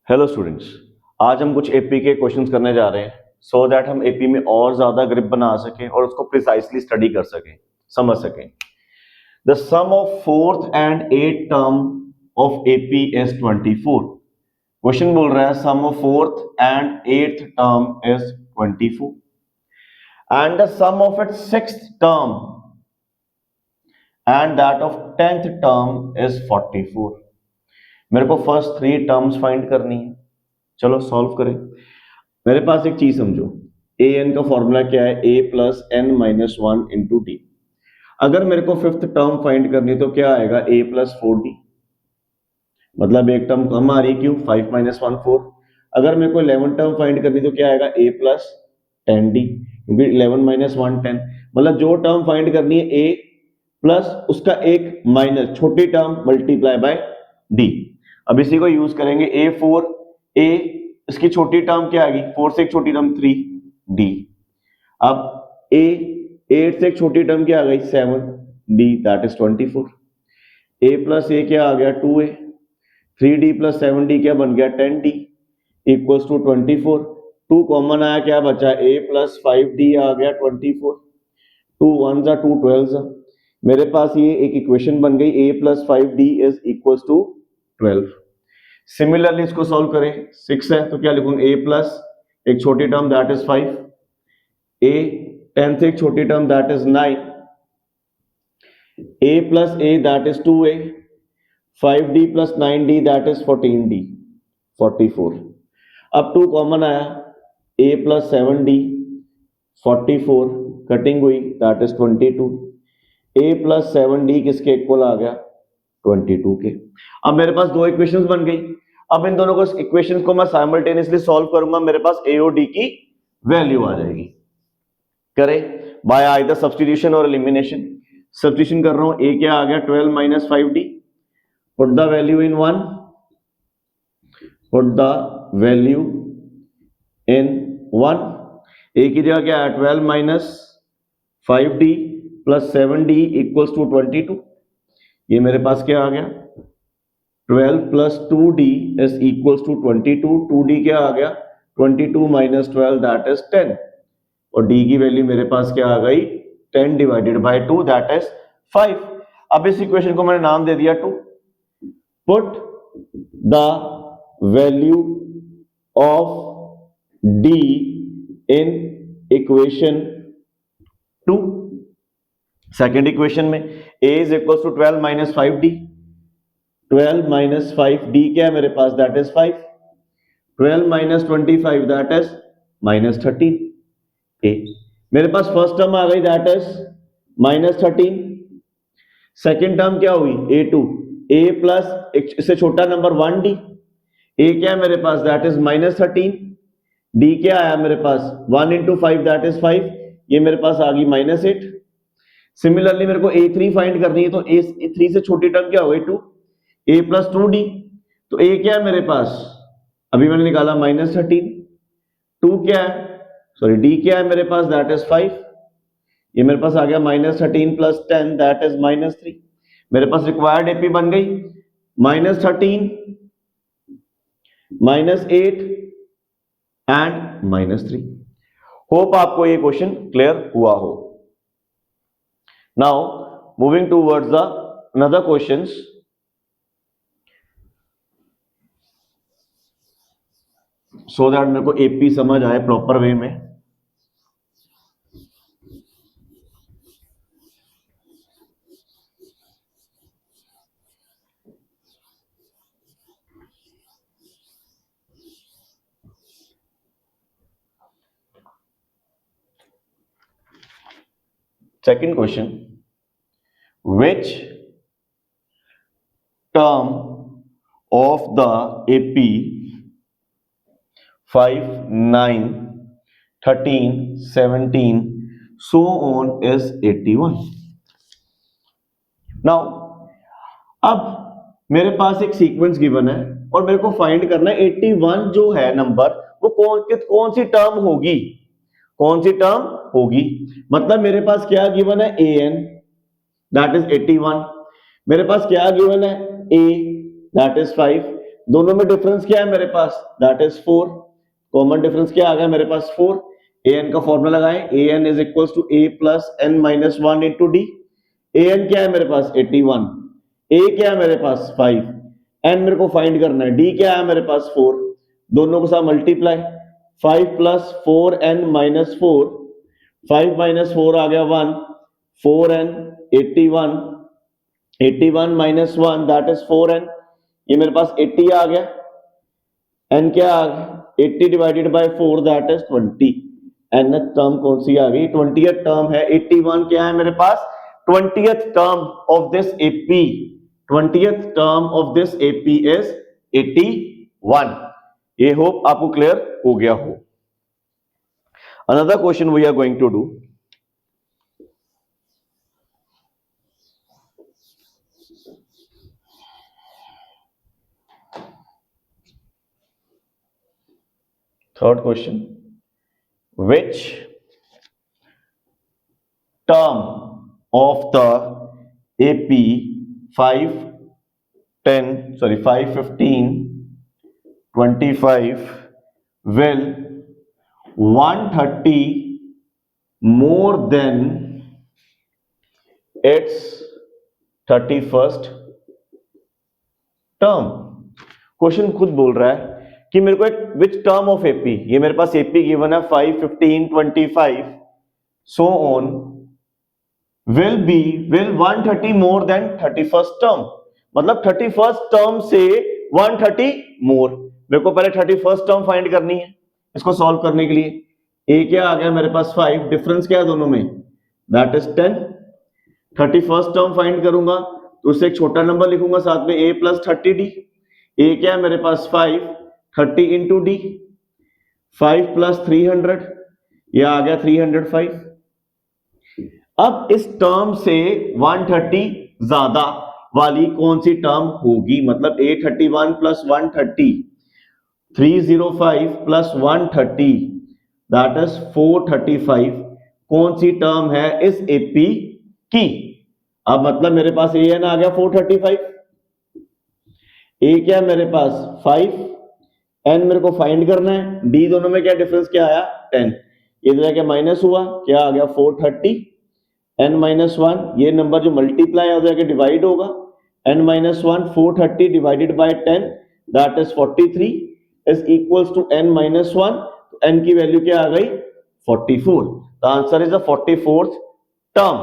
Hello students, आज हम कुछ एपी के क्वेश्चंस करने जा रहे हैं सो दैट हम एपी में और ज्यादा ग्रिप बना सकें और उसको प्रिसाइसली स्टडी कर सकें, समझ सकें। The sum of fourth and eight term of AP is 24। Question बोल रहा है sum of fourth and eighth term is 24 and the sum of its sixth term and that of 10th term is 44। मेरे को first three terms find करनी है। चलो solve करें। मेरे पास एक चीज समझो, ए एन का फॉर्मूला क्या है? A plus n minus one into d. अगर मेरे को फिफ्थ टर्म फाइंड करनी तो क्या आएगा? ए प्लस फोर डी, मतलब एक टर्म कम आ रही, क्यों? 5 माइनस वन 4। अगर मेरे को 11 टर्म फाइंड करनी तो क्या आएगा? ए प्लस 10 डी, क्योंकि 11 माइनस वन 10, मतलब जो टर्म फाइंड करनी है ए प्लस उसका एक माइनस छोटी टर्म मल्टीप्लाई बाय डी। अब इसी को यूज करेंगे। ए फोर, ए इसकी छोटी टर्म क्या आएगी? 4 से एक छोटी टर्म 3 डी। अब ए 8 से एक छोटी टर्म क्या आ गई? 7 d, that is 24। A plus a क्या आ गया? 2a। 3d प्लस 7d क्या बन गया? 10d equals to 24। 2 कॉमन आया, क्या बचा? a प्लस 5d आ गया 24। 2 1 जा 2 12 जा, मेरे पास ये एक इक्वेशन बन गई, a plus 5d is equals to 12। Similarly इसको सॉल्व करें। 6 है तो क्या लिखूंगा? a प्लस एक छोटी टर्म दैट इज 5, a 10 से एक छोटी term that is 9, a plus a that is 2a, 5d plus 9d that is 14d 44। अब 2 कॉमन आया, a प्लस 7d 44 कटिंग हुई that is 22। a plus 7d किसके equal आ गया? 22 के। अब मेरे पास दो इक्वेशंस बन गई। अब इन दोनों को इक्वेशंस को मैं साइमल्टेनियसली सॉल्व करूंगा, मेरे पास a और d की वैल्यू आ जाएगी। करें बाय आइदर सब्स्टिट्यूशन और एलिमिनेशन। सब्स्टिट्यूशन कर रहा हूं, a क्या आ गया? 12 minus 5d, put the value in 1, put the value in 1। a की जगह क्या है? 12 minus 5d plus 7d equals to 22। ये मेरे पास क्या आ गया? 12 plus 2d is equals to 22। 2d क्या आ गया? 22 माइनस 12 दैट इज 10, और d की वैल्यू मेरे पास क्या आ गई? 10 डिवाइडेड बाय 2 दैट इज 5। अब इस इक्वेशन को मैंने नाम दे दिया 2। Put the value of d in equation 2। Second equation में a is equals to 12 minus 5d, 12 minus 5d क्या है मेरे पास? That is 5। 12 minus 25 that is minus 13। a मेरे पास फर्स्ट टर्म आ गई that is minus 13। Second term क्या हुई? a2, a प्लस इससे छोटा नंबर 1d, a क्या है मेरे पास? That is minus 13। d क्या आया मेरे पास? 1 इंटू 5 दैट इज 5, ये मेरे पास आ गई माइनस 8। सिमिलरली मेरे को a3 फाइंड करनी है, तो a3 से छोटी टर्म क्या हो गई? 2, a प्लस 2d, तो a क्या है मेरे पास? अभी मैंने निकाला माइनस 13। 2 क्या है? सॉरी d क्या है मेरे पास? दैट इज 5, ये मेरे पास आ गया minus 13 plus 10 that is minus 3। मेरे पास रिक्वायर्ड एपी बन गई minus 13 minus 8 and minus 3। Hope आपको ये क्वेश्चन क्लियर हुआ हो। Now moving towards the another questions. So that मेरे को एपी समझ आए प्रॉपर वे में। Second question, which term of the AP 5, 9, 13, 17 so on is 81? Now अब मेरे पास एक सीक्वेंस गिवन है और मेरे को फाइंड करना है 81 जो है नंबर, वो कौन सी टर्म होगी? कौन सी टर्म होगी? मतलब मेरे पास क्या गिवन है? an that is 81। मेरे पास क्या गिवन है? a that is 5। दोनों में डिफरेंस क्या है मेरे पास, दैट इज 4। कॉमन डिफरेंस क्या आ गया मेरे पास 4। ए एन का फॉर्मूला लगाएं, a n is equal to a plus n minus 1 into d. A n क्या है मेरे पास 81, ए क्या है मेरे पास 5, एन मेरे को फाइंड करना है, डी क्या है मेरे पास 4। दोनों के साथ multiply, 5 plus 4n minus 4, 5 minus 4 आ गया 1, 4n 81, 81 minus 1 that is 4n। ये मेरे पास 80 आ गया, n क्या आ गया 80 divided by 4 that is 20। nth term कौन सी आ गई, 20th टर्म है। 81 क्या है मेरे पास 20th term of this AP, 20th term of this AP is 81। ये होप आपको क्लियर हो गया हो। Another question we are going to do, third question, which term of the AP 5, 15, 25 will 130 more than its 31st term। Question खुद बोल रहा है कि मेरे को एक विच टर्म ऑफ एपी, ये मेरे पास एपी गिवन है 5, 15, 25 so on will 130 more than 31st term, मतलब 31st टर्म से 130 मोर। मेरे को पहले 31st टर्म फाइंड करनी है। इसको सॉल्व करने के लिए ए क्या आ गया मेरे पास 5, डिफरेंस क्या है दोनों में that is 10। 31st term find करूंगा तो उससे एक छोटा नंबर लिखूंगा साथ में a प्लस 30d। ए क्या है मेरे पास 5, 30 इंटू डी, 5 प्लस 300, यह आ गया 305। अब इस टर्म से 130 ज्यादा वाली कौन सी टर्म होगी, मतलब A31 plus 130, 305 plus 130 that is 435, कौन सी टर्म है इस एपी की। अब मतलब मेरे पास ए एन आ गया 435, ए क्या मेरे पास 5, एन मेरे को फाइंड करना है, डी दोनों में क्या डिफरेंस क्या आया 10, इधर जाके माइनस हुआ क्या आ गया 430, एन माइनस 1 ये नंबर जो मल्टीप्लाई हो जाके डिवाइड होगा, N minus 1 430 divided by 10 that is 43 is equals to N minus 1, तो एन की वैल्यू क्या आ गई 44। The answer is the 44th term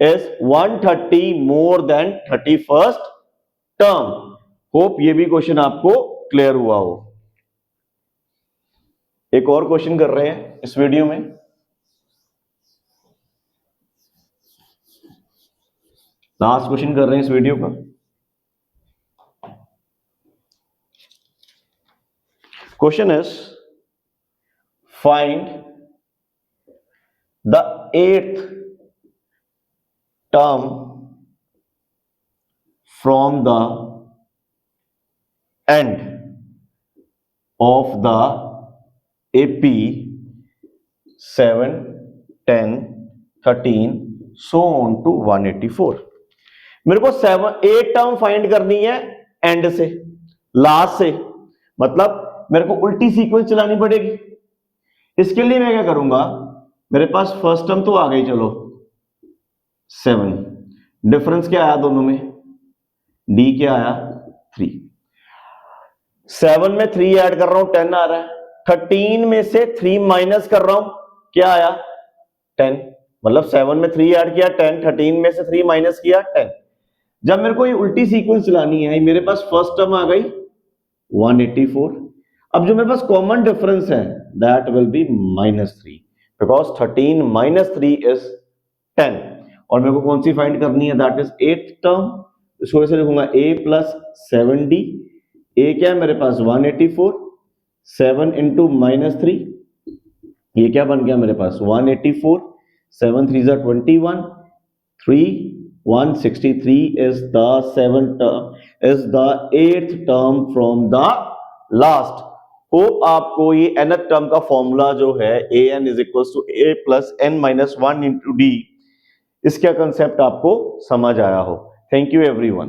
is 130 more than 31st term. Hope ये भी क्वेश्चन आपको क्लियर हुआ हो। एक और क्वेश्चन कर रहे हैं इस वीडियो में, लास्ट क्वेश्चन कर रहे हैं इस वीडियो का। Question is find the 8th term from the end of the AP 7, 10, 13 so on to 184। मेरे को 8 टर्म फाइंड करनी है एंड से, लास्ट से, मतलब मेरे को उल्टी सीक्वेंस चलानी पड़ेगी। इसके लिए मैं क्या करूंगा, मेरे पास फर्स्ट टर्म तो आ गई, चलो 7, डिफरेंस क्या आया दोनों में, डी क्या आया 3, 7 में 3 ऐड कर रहा हूं 10 आ रहा है, 13 में से 3 माइनस कर रहा हूं क्या आया 10, मतलब 7 में 3 ऐड किया 10, 13 में से 3 माइनस किया 10। जब मेरे को ये उल्टी सीक्वेंस चलानी है, मेरे पास फर्स्ट टर्म आ गई 184। अब जो मेरे पास कॉमन डिफरेंस है that will be -3 because 13 minus 3 is 10, और मेरे को कौन सी फाइंड करनी है दैट इज 8th टर्म। इसको ऐसे लिखूंगा a प्लस 7d, a क्या है मेरे पास 184, 7 इंटू -3 ये क्या बन गया मेरे पास 184, 7 3 21, 3 163 is the 8th term from the last। Hope आपको ये nth टर्म का फॉर्मूला जो है an is equal to a plus n minus 1 into D, इसका कंसेप्ट आपको समझ आया हो। Thank you everyone.